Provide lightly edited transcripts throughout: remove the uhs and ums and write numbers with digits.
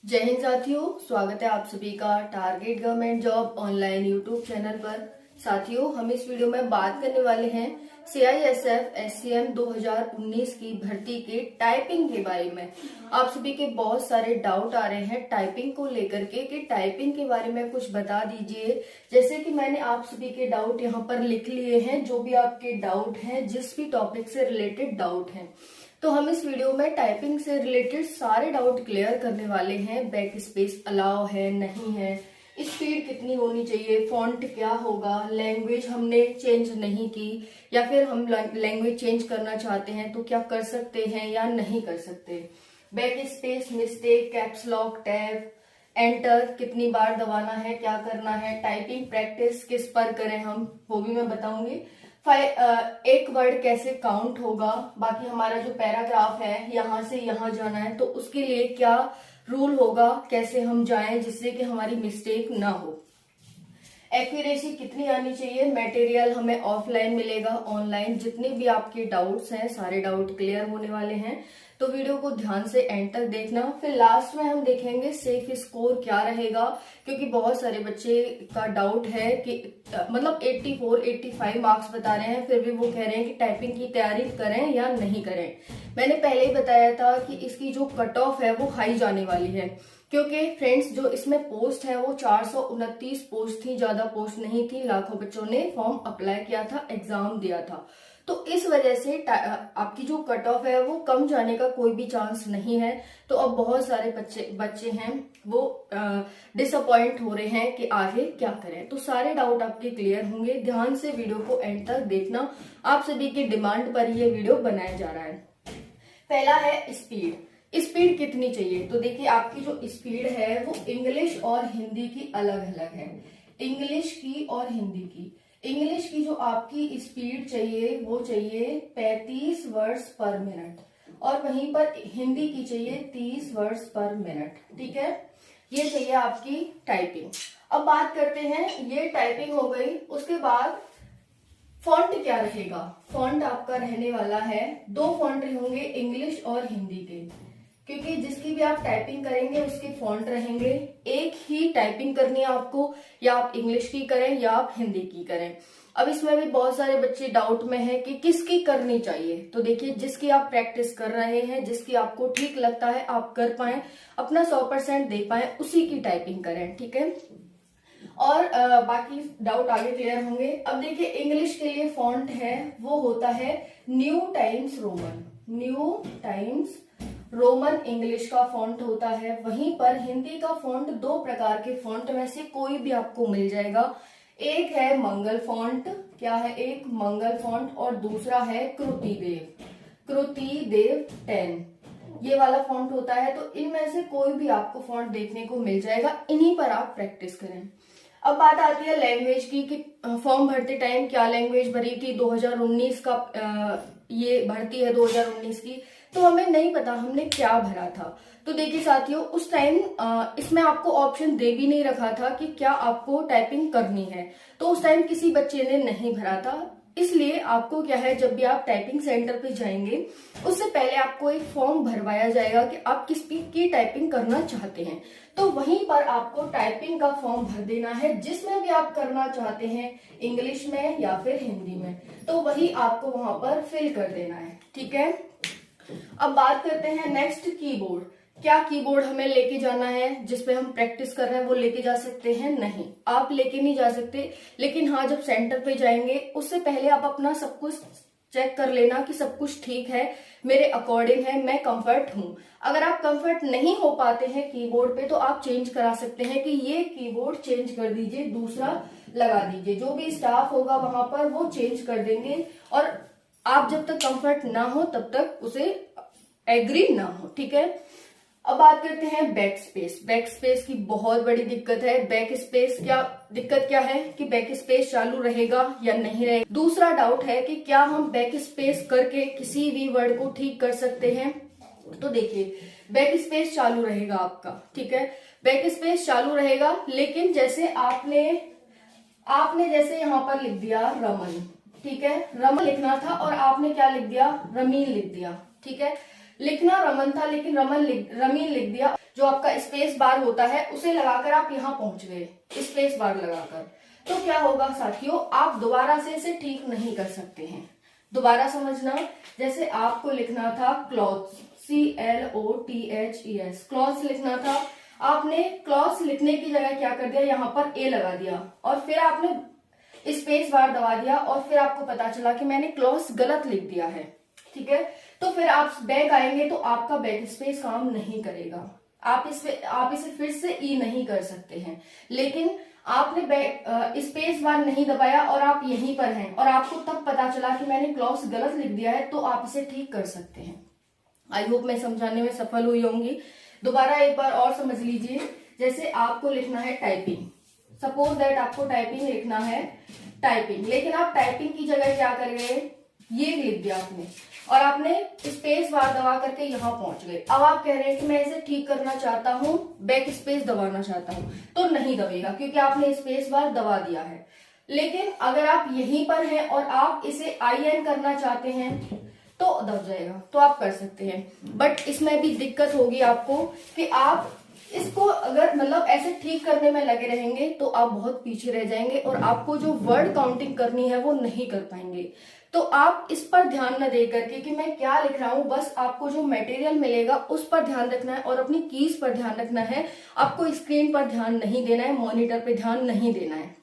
जय हिंद साथियों, स्वागत है आप सभी का target government job online YouTube channel पर। साथियों, हम इस वीडियो में बात करने वाले हैं CISF SCM 2019 की भर्ती के टाइपिंग के बारे में। आप सभी के बहुत सारे डाउट आ रहे हैं टाइपिंग को लेकर के कि टाइपिंग के बारे में कुछ बता दीजिए। जैसे कि मैंने आप सभी के डाउट यहाँ पर लिख लिए हैं, जो भी आपके डाउट हैं, जिस भी टॉपिक से रिलेटेड डाउट हैं, तो हम इस वीडियो में टाइपिंग से रिलेटेड सारे डाउट क्लियर करने वाले हैं। बैक स्पेस अलाउ है नहीं है, स्पीड कितनी होनी चाहिए, फॉन्ट क्या होगा, लैंग्वेज हमने चेंज नहीं की या फिर हम लैंग्वेज चेंज करना चाहते हैं तो क्या कर सकते हैं या नहीं कर सकते, back space, mistake, caps lock, tab, enter कितनी बार दबाना है, क्या करना है, टाइपिंग प्रैक्टिस किस पर करें हम, वो भी मैं बताऊंगी। एक वर्ड कैसे काउंट होगा, बाकी हमारा जो पैराग्राफ है यहाँ से यहाँ जाना है तो उसके लिए क्या रूल होगा, कैसे हम जाएं जिससे कि हमारी मिस्टेक ना हो, एक्यूरेसी कितनी आनी चाहिए, मटेरियल हमें ऑफलाइन मिलेगा ऑनलाइन, जितने भी आपके डाउट्स हैं सारे डाउट क्लियर होने वाले हैं। तो वीडियो को ध्यान से एंड तक देखना। फिर लास्ट में हम देखेंगे सेफ स्कोर क्या रहेगा, क्योंकि बहुत सारे बच्चे का डाउट है कि मतलब 84-85 मार्क्स बता रहे हैं, फिर भी वो कह रहे हैं कि टाइपिंग की तैयारी करें या नहीं करें। मैंने पहले ही बताया था कि इसकी जो कट ऑफ है वो हाई जाने वाली है, क्योंकि फ्रेंड्स जो इसमें पोस्ट है वो 429 पोस्ट थी, ज्यादा पोस्ट नहीं थी, लाखों बच्चों ने फॉर्म अप्लाई किया था, एग्जाम दिया था। तो इस वजह से आपकी जो कट ऑफ है वो कम जाने का कोई भी चांस नहीं है। तो अब बहुत सारे बच्चे हैं वो डिसअपॉइंट हो रहे हैं कि आगे क्या करें। तो सारे डाउट आपके क्लियर होंगे, ध्यान से वीडियो को एंड तक देखना। आप सभी की डिमांड पर ये वीडियो बनाया जा रहा है। पहला है स्पीड कितनी चाहिए। तो देखिए, आपकी जो स्पीड है वो इंग्लिश और हिंदी की अलग अलग है। इंग्लिश की और हिंदी की, इंग्लिश की जो आपकी स्पीड चाहिए वो चाहिए 35 वर्ड्स पर मिनट, और वहीं पर हिंदी की चाहिए 30 वर्ड्स पर मिनट। ठीक है, ये चाहिए आपकी टाइपिंग। अब बात करते हैं, ये टाइपिंग हो गई, उसके बाद फॉन्ट क्या रहेगा। फॉन्ट आपका रहने वाला है, दो फॉन्ट होंगे इंग्लिश और हिंदी के, क्योंकि जिसकी भी आप टाइपिंग करेंगे उसके फॉन्ट रहेंगे। एक ही टाइपिंग करनी है आपको, या आप इंग्लिश की करें या आप हिंदी की करें। अब इसमें भी बहुत सारे बच्चे डाउट में हैं कि किसकी करनी चाहिए। तो देखिए, जिसकी आप प्रैक्टिस कर रहे हैं, जिसकी आपको ठीक लगता है, आप कर पाए, अपना 100% दे पाए, उसी की टाइपिंग करें। ठीक है, और बाकी डाउट आगे क्लियर होंगे। अब देखिए, इंग्लिश के लिए फॉन्ट है वो होता है new times Roman. New times Roman English का फॉन्ट होता है। वहीं पर हिंदी का फॉन्ट दो प्रकार के फॉन्ट में से कोई भी आपको मिल जाएगा। एक है मंगल फॉन्ट, क्या है, एक मंगल फॉन्ट, और दूसरा है कृतिदेव 10, ये वाला फॉन्ट होता है। तो इनमें से कोई भी आपको फॉन्ट देखने को मिल जाएगा, इन्हीं पर आप प्रैक्टिस करें। अब बात आती है लैंग्वेज की कि फॉर्म भरते टाइम क्या लैंग्वेज भरी थी। 2019 का ये भर्ती है 2019 की, तो हमें नहीं पता हमने क्या भरा था। तो देखिए साथियों, उस टाइम इसमें आपको ऑप्शन दे भी नहीं रखा था कि क्या आपको टाइपिंग करनी है, तो उस टाइम किसी बच्चे ने नहीं भरा था। इसलिए आपको क्या है, जब भी आप टाइपिंग सेंटर पे जाएंगे उससे पहले आपको एक फॉर्म भरवाया जाएगा कि आप किस की टाइपिंग करना चाहते हैं। तो वहीं पर आपको टाइपिंग का फॉर्म भर देना है, जिसमें भी आप करना चाहते हैं, इंग्लिश में या फिर हिंदी में, तो वही आपको वहां पर फिल कर देना है। ठीक है, अब बात करते हैं नेक्स्ट, कीबोर्ड। क्या कीबोर्ड हमें लेके जाना है, जिसपे हम प्रैक्टिस कर रहे हैं वो लेके जा सकते हैं? नहीं, आप लेके नहीं जा सकते। लेकिन हाँ, जब सेंटर पे जाएंगे उससे पहले आप अपना सब कुछ चेक कर लेना कि सब कुछ ठीक है, मेरे अकॉर्डिंग है, मैं कंफर्ट हूं। अगर आप कंफर्ट नहीं हो पाते हैं कीबोर्ड पे, तो आप चेंज करा सकते हैं कि ये कीबोर्ड चेंज कर दीजिए, दूसरा लगा दीजिए। जो भी स्टाफ होगा वहां पर वो चेंज कर देंगे, और आप जब तक कंफर्ट ना हो तब तक उसे एग्री ना हो। ठीक है, अब बात करते हैं बैक स्पेस। बैक स्पेस की बहुत बड़ी दिक्कत है। बैक स्पेस दिक्कत क्या है कि बैक स्पेस चालू रहेगा या नहीं रहेगा। दूसरा डाउट है कि क्या हम बैक स्पेस करके किसी भी वर्ड को ठीक कर सकते हैं। तो देखिए, बैक स्पेस चालू रहेगा आपका। ठीक है, बैक स्पेस चालू रहेगा, लेकिन जैसे आपने जैसे यहाँ पर लिख दिया रमन, ठीक है, रमन लिखना था और आपने क्या लिख दिया, रमीन लिख दिया। ठीक है, लिखना रमन था लेकिन रमीन लिख दिया। जो आपका स्पेस बार होता है उसे लगाकर आप यहाँ पहुंच गए, स्पेस बार लगाकर। तो क्या होगा साथियों, आप दोबारा से इसे ठीक नहीं कर सकते हैं। दोबारा समझना, जैसे आपको लिखना था क्लॉथ्स, CLOTHES, क्लॉथ्स लिखना था। आपने क्लॉथ्स लिखने की जगह क्या कर दिया, यहाँ पर ए लगा दिया और फिर आपने स्पेस बार दबा दिया और फिर आपको पता चला कि मैंने क्लॉथ्स गलत लिख दिया है। ठीक है, तो फिर आप बैक आएंगे तो आपका बैक स्पेस काम नहीं करेगा। आप इसे फिर से ई नहीं कर सकते हैं। लेकिन आपने स्पेस बार नहीं दबाया और आप यहीं पर हैं और आपको तब पता चला कि मैंने क्लॉज गलत लिख दिया है, तो आप इसे ठीक कर सकते हैं। आई होप मैं समझाने में सफल हुई होंगी। दोबारा एक बार और समझ लीजिए, जैसे आपको लिखना है टाइपिंग, सपोज दैट आपको टाइपिंग लिखना है, टाइपिंग, लेकिन आप टाइपिंग की जगह क्या कर गए, ये लिख दिया आपने और आपने स्पेस बार दबा करके यहाँ पहुंच गए। अब आप कह रहे हैं कि मैं इसे ठीक करना चाहता हूँ, बैक स्पेस दबाना चाहता हूँ, तो नहीं दबेगा क्योंकि आपने स्पेस बार दबा दिया है। लेकिन अगर आप यहीं पर हैं और आप इसे IN करना चाहते हैं तो दब जाएगा, तो आप कर सकते हैं। बट इसमें भी दिक्कत होगी आपको कि आप इसको अगर मतलब ऐसे ठीक करने में लगे रहेंगे तो आप बहुत पीछे रह जाएंगे और आपको जो वर्ड काउंटिंग करनी है वो नहीं कर पाएंगे। तो आप इस पर ध्यान न दे करके कि मैं क्या लिख रहा हूं, बस आपको जो मटेरियल मिलेगा उस पर ध्यान रखना है और अपनी कीज पर ध्यान रखना है। आपको स्क्रीन पर ध्यान नहीं देना है, मॉनिटर पे ध्यान नहीं देना है।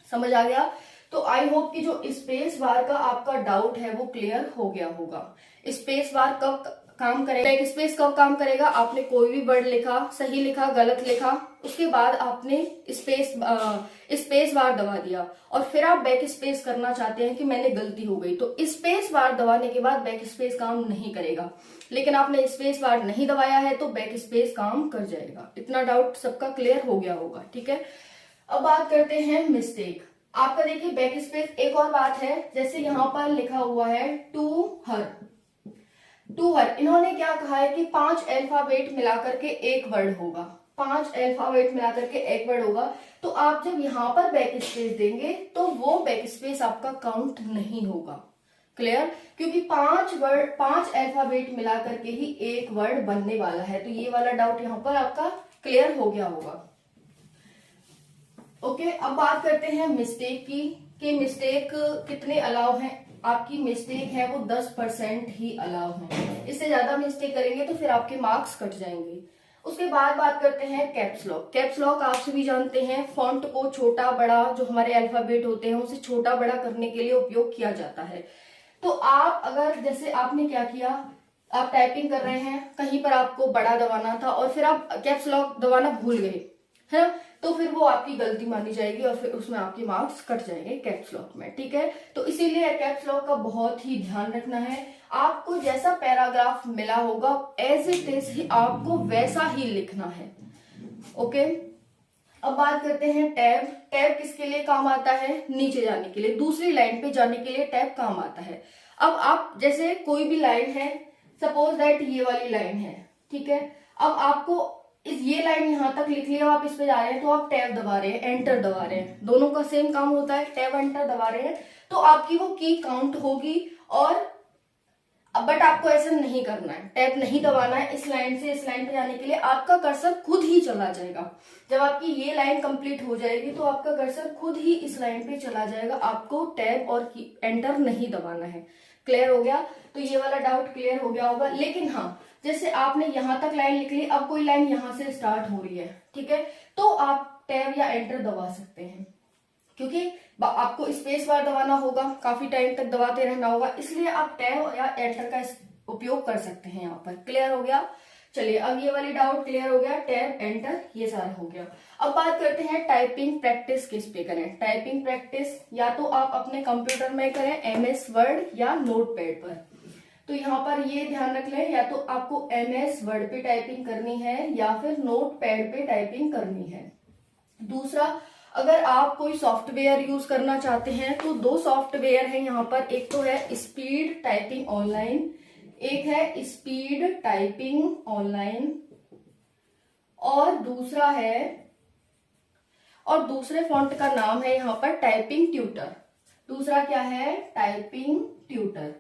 समझ आ गया? तो आई होप कि जो स्पेस बार का आपका डाउट है वो क्लियर हो गया होगा। स्पेस बार कब काम करेगा, बैक स्पेस कब काम करेगा, आपने कोई भी वर्ड लिखा, सही लिखा, गलत लिखा, उसके बाद आपने स्पेस बार दबा दिया और फिर आप बैक स्पेस करना चाहते हैं कि मैंने गलती हो गई, तो स्पेस बार दबाने के बाद बैक स्पेस काम नहीं करेगा। लेकिन आपने स्पेस बार नहीं दबाया है तो बैक स्पेस काम कर जाएगा। इतना डाउट सबका क्लियर हो गया होगा। ठीक है, अब बात करते हैं मिस्टेक। आपका देखिए बैक स्पेस, एक और बात है, जैसे यहाँ पर लिखा हुआ है टू हर, इन्होंने क्या कहा है कि 5 अल्फाबेट मिलाकर के एक वर्ड होगा, 5 अल्फाबेट मिलाकर के एक वर्ड होगा। तो आप जब यहाँ पर बैक स्पेस देंगे तो वो बैक स्पेस आपका काउंट नहीं होगा। क्लियर? क्योंकि 5 अल्फाबेट मिलाकर के ही एक वर्ड बनने वाला है। तो ये वाला डाउट यहाँ पर आपका क्लियर हो गया होगा। ओके, अब बात करते हैं मिस्टेक की, कि मिस्टेक कितने अलाउ हैं। आपकी मिस्टेक है वो 10% ही अलाउ है। इससे ज्यादा मिस्टेक करेंगे तो फिर आपके मार्क्स कट जाएंगे। उसके बाद बात करते हैं कैप्स लॉक। कैप्स लॉक आप सभी जानते हैं, फॉन्ट को छोटा बड़ा, जो हमारे अल्फाबेट होते हैं उसे छोटा बड़ा करने के लिए उपयोग किया जाता है। तो आप अगर, जैसे आपने क्या किया, आप टाइपिंग कर रहे हैं, कहीं पर आपको बड़ा दबाना था और फिर आप कैप्स लॉक दबाना भूल गए, है ना, तो फिर वो आपकी गलती मानी जाएगी और फिर उसमें आपके मार्क्स कट जाएंगे कैप्स लॉक में। ठीक है, तो इसीलिए कैप्स लॉक का बहुत ही ध्यान रखना है। आपको जैसा पैराग्राफ मिला होगा एज इट इज ही आपको वैसा ही लिखना है। ओके, अब बात करते हैं टैब। टैब किसके लिए काम आता है? नीचे जाने के लिए, दूसरी लाइन पे जाने के लिए टैब काम आता है। अब आप जैसे कोई भी लाइन है, सपोज दैट ये वाली लाइन है, ठीक है, अब आपको ये लाइन यहाँ तक लिख लिया, आप इस पे जा रहे हैं तो आप टैब दबा रहे हैं, एंटर दबा रहे हैं, दोनों का सेम काम होता है, टैब एंटर दबा रहे हैं, तो आपकी वो की काउंट होगी। और बट आपको ऐसा नहीं करना है, टैब नहीं दबाना है। इस लाइन से इस लाइन पे जाने के लिए आपका कर्सर खुद ही चला जाएगा। जब आपकी ये लाइन कंप्लीट हो जाएगी तो आपका कर्सर खुद ही इस लाइन पे चला जाएगा, आपको टैब और एंटर नहीं दबाना है। क्लियर हो गया? तो ये वाला डाउट क्लियर हो गया होगा। लेकिन हाँ, जैसे आपने यहां तक लाइन लिख ली, अब कोई लाइन यहां से स्टार्ट हो रही है, ठीक है, तो आप टैब या एंटर दबा सकते हैं, क्योंकि आपको स्पेस बार दबाना होगा, काफी टाइम तक दबाते रहना होगा, इसलिए आप टैब या एंटर का उपयोग कर सकते हैं यहाँ पर। क्लियर हो गया? चलिए, अब ये वाली डाउट क्लियर हो गया, टैब एंटर ये सारा हो गया। अब बात करते हैं टाइपिंग प्रैक्टिस किस पे करें। टाइपिंग प्रैक्टिस या तो आप अपने कंप्यूटर में करें, MS वर्ड या नोटपैड पर। तो यहाँ पर ये ध्यान रख लें, या तो आपको MS वर्ड पे टाइपिंग करनी है या फिर नोटपैड पे टाइपिंग करनी है। दूसरा, अगर आप कोई सॉफ्टवेयर यूज करना चाहते हैं तो 2 सॉफ्टवेयर हैं यहाँ पर, एक तो है स्पीड टाइपिंग ऑनलाइन, एक है स्पीड टाइपिंग ऑनलाइन, और दूसरे फॉन्ट का नाम है यहाँ पर टाइपिंग ट्यूटर। दूसरा क्या है? Typing tutor.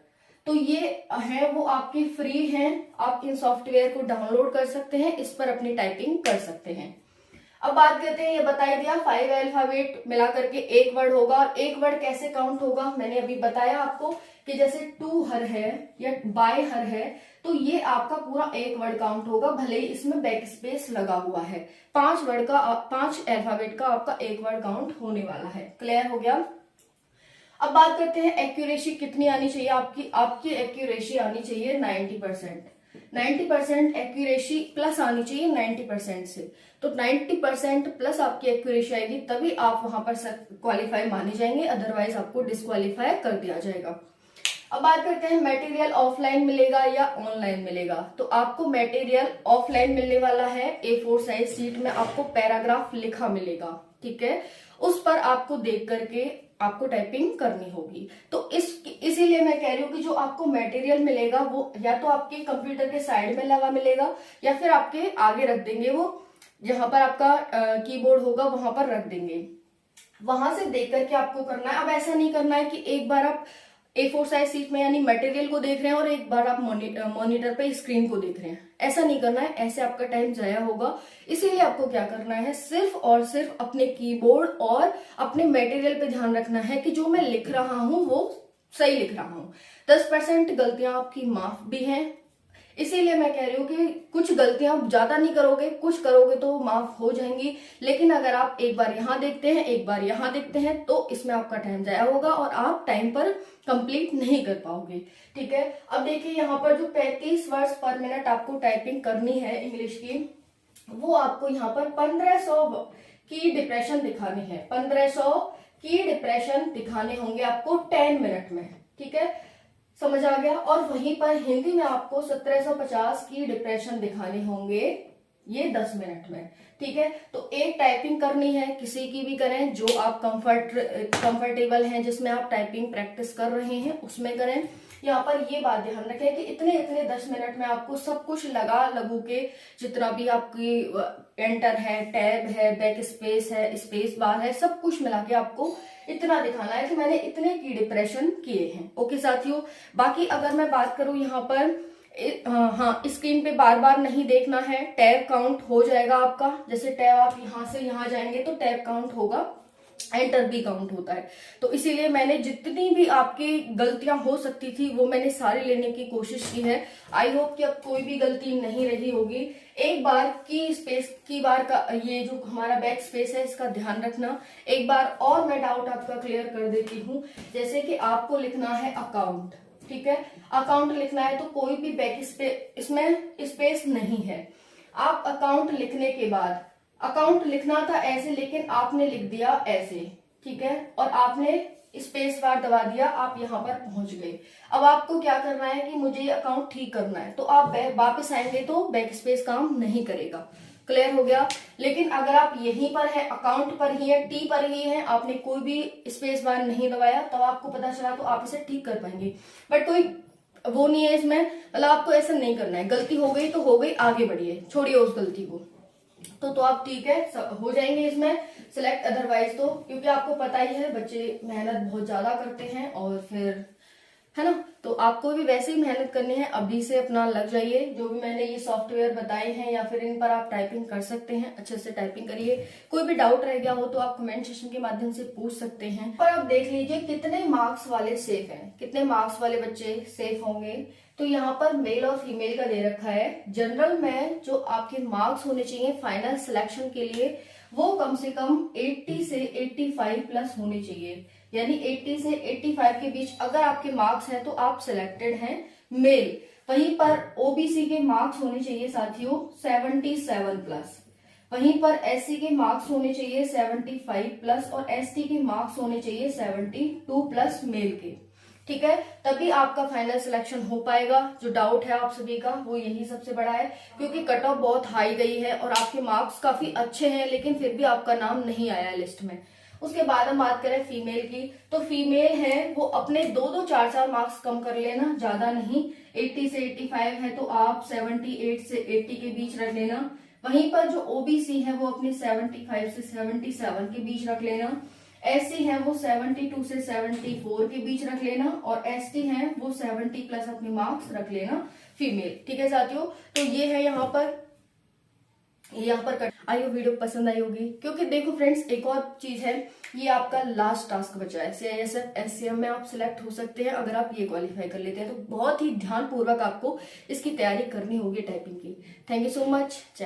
तो ये है वो आपकी फ्री हैं, आप इन सॉफ्टवेयर को डाउनलोड कर सकते हैं, इस पर अपनी टाइपिंग कर सकते हैं। अब बात करते हैं, ये बताई दिया 5 अल्फाबेट मिला करके एक वर्ड होगा, और एक वर्ड कैसे काउंट होगा मैंने अभी बताया आपको कि जैसे टू हर है या बाय हर है, तो ये आपका पूरा एक वर्ड काउंट होगा, भले ही इसमें बैक स्पेस लगा हुआ है। 5 अल्फाबेट का आपका एक वर्ड काउंट होने वाला है। क्लियर हो गया। अब बात करते हैं एक्यूरेसी कितनी आनी चाहिए आपकी एक्यूरेसी आनी चाहिए 90%। 90% एक्यूरेसी प्लस आनी चाहिए 90% से। तो 90% प्लस आपकी एक्यूरेसी आएगी तभी आप वहां पर क्वालिफाई माने जाएंगे, अदरवाइज आपको डिस्क्वालीफाई कर दिया जाएगा। अब बात करते हैं मटेरियल ऑफलाइन मिलेगा या ऑनलाइन मिलेगा। तो आपको मटेरियल ऑफलाइन मिलने वाला है। A4 साइज सीट में आपको पैराग्राफ लिखा मिलेगा, ठीक है, उस पर आपको देख करके आपको टाइपिंग करनी होगी। तो इसीलिए मैं कह रही हूँ कि जो आपको मटेरियल मिलेगा वो या तो आपके कंप्यूटर के साइड में लगा मिलेगा या फिर आपके आगे रख देंगे, वो जहां पर आपका कीबोर्ड होगा वहां पर रख देंगे, वहां से देख करके आपको करना है। अब ऐसा नहीं करना है कि एक बार आप A4 साइज सीट में यानी मटेरियल को देख रहे हैं और एक बार आप मॉनिटर पे स्क्रीन को देख रहे हैं, ऐसा नहीं करना है, ऐसे आपका टाइम जाया होगा। इसीलिए आपको क्या करना है, सिर्फ और सिर्फ अपने कीबोर्ड और अपने मटेरियल पे ध्यान रखना है कि जो मैं लिख रहा हूं वो सही लिख रहा हूं। 10% गलतियां आपकी माफ भी हैं, इसीलिए मैं कह रही हूँ कि कुछ गलतियां ज्यादा नहीं करोगे, कुछ करोगे तो माफ हो जाएंगी, लेकिन अगर आप एक बार यहाँ देखते हैं एक बार यहाँ देखते हैं तो इसमें आपका टाइम जाया होगा और आप टाइम पर कंप्लीट नहीं कर पाओगे। ठीक है, अब देखिए यहाँ पर जो 35 वर्ड्स पर मिनट आपको टाइपिंग करनी है इंग्लिश की, वो आपको यहाँ पर 1500 की डिप्रेशन दिखानी है। 1500 की डिप्रेशन दिखाने होंगे आपको 10 मिनट में। ठीक है, समझ आ गया। और वहीं पर हिंदी में आपको 1750 की डिप्रेशन दिखाने होंगे ये 10 मिनट में। ठीक है, तो एक टाइपिंग करनी है, किसी की भी करें जो आप कंफर्टेबल हैं, जिसमें आप टाइपिंग प्रैक्टिस कर रहे हैं उसमें करें। यहाँ पर ये बात ध्यान रखें कि इतने 10 मिनट में आपको सब कुछ लगा लगू के जितना भी आपकी एंटर है, टैब है, बैक स्पेस है, स्पेस बार है, सब कुछ मिला के आपको इतना दिखाना है कि मैंने इतने की डिप्रेशन किए हैं। ओके साथियों, बाकी अगर मैं बात करूं यहाँ पर हाँ, स्क्रीन पे बार बार नहीं देखना है, टैब काउंट हो जाएगा आपका। जैसे टैब आप यहाँ से यहाँ जाएंगे तो टैब काउंट होगा, एंटर भी काउंट होता है। तो इसीलिए मैंने जितनी भी आपकी गलतियां हो सकती थी वो मैंने सारी लेने की कोशिश की है। आई होप कि अब कोई भी गलती नहीं रही होगी। एक बार की स्पेस की बार का ये जो हमारा बैक स्पेस है इसका ध्यान रखना। एक बार और मैं डाउट आपका क्लियर कर देती हूँ, जैसे कि आपको लिखना है अकाउंट, ठीक है, अकाउंट लिखना है तो कोई भी बैक स्पेस इसमें स्पेस नहीं है। आप अकाउंट लिखने के बाद, अकाउंट लिखना था ऐसे लेकिन आपने लिख दिया ऐसे, ठीक है, और आपने स्पेस बार दबा दिया, आप यहाँ पर पहुंच गए। अब आपको क्या करना है कि मुझे ये अकाउंट ठीक करना है, तो आप वापस आएंगे तो बैक स्पेस काम नहीं करेगा। क्लियर हो गया। लेकिन अगर आप यहीं पर है, अकाउंट पर ही है, टी पर ही है, आपने कोई भी स्पेस बार नहीं दबाया, तब आपको पता चला तो आप इसे ठीक कर पाएंगे। बट कोई वो नहीं है इसमें, मतलब आपको ऐसा नहीं करना है। गलती हो गई तो हो गई, आगे बढ़िए, छोड़िए उस गलती को। तो आप ठीक है हो जाएंगे इसमें सिलेक्ट। अदरवाइज तो क्योंकि आपको पता ही है बच्चे मेहनत बहुत ज्यादा करते हैं और फिर है ना, तो आपको भी वैसे ही मेहनत करनी है। अभी से अपना लग जाइए, जो भी मैंने ये सॉफ्टवेयर बताए हैं या फिर इन पर आप टाइपिंग कर सकते हैं, अच्छे से टाइपिंग करिए। कोई भी डाउट रह गया हो तो आप कमेंट सेक्शन के माध्यम से पूछ सकते हैं। पर आप देख लीजिए कितने मार्क्स वाले सेफ हैं, कितने मार्क्स वाले बच्चे सेफ होंगे। तो यहाँ पर मेल और फीमेल का दे रखा है। जनरल में जो आपके मार्क्स होने चाहिए फाइनल सिलेक्शन के लिए वो कम से कम 80 से 85 प्लस होने चाहिए, यानी 80 से 85 के बीच अगर आपके मार्क्स हैं तो आप सिलेक्टेड हैं मेल। वहीं पर ओबीसी के मार्क्स होने चाहिए साथियों 77 प्लस, वहीं पर एससी के मार्क्स होने चाहिए 75 प्लस और एसटी के मार्क्स होने चाहिए 72 प्लस मेल के। ठीक है, तभी आपका फाइनल सिलेक्शन हो पाएगा। जो डाउट है आप सभी का वो यही सबसे बड़ा है, क्योंकि कट ऑफ बहुत हाई गई है और आपके मार्क्स काफी अच्छे हैं लेकिन फिर भी आपका नाम नहीं आया लिस्ट में। उसके बाद हम बात करें फीमेल की, तो फीमेल है वो अपने 2-2, 4-4 मार्क्स कम कर लेना, ज्यादा नहीं। 80 से 85 है तो आप 78 से 80 के बीच रख लेना। वहीं पर जो ओबीसी है वो अपने 75 से 77 के बीच रख लेना। SC है वो 72 से 74 के बीच रख लेना, और ST है वो 70 प्लस अपने मार्क्स रख लेना फीमेल। ठीक है साथियों, तो ये है यहाँ पर आई होप वीडियो पसंद आई होगी। क्योंकि देखो फ्रेंड्स, एक और चीज है, ये आपका लास्ट टास्क बचा है। CISF SCM में आप सिलेक्ट हो सकते हैं अगर आप ये क्वालिफाई कर लेते हैं, तो बहुत ही ध्यान पूर्वक आपको इसकी तैयारी करनी होगी टाइपिंग की। Thank you so much.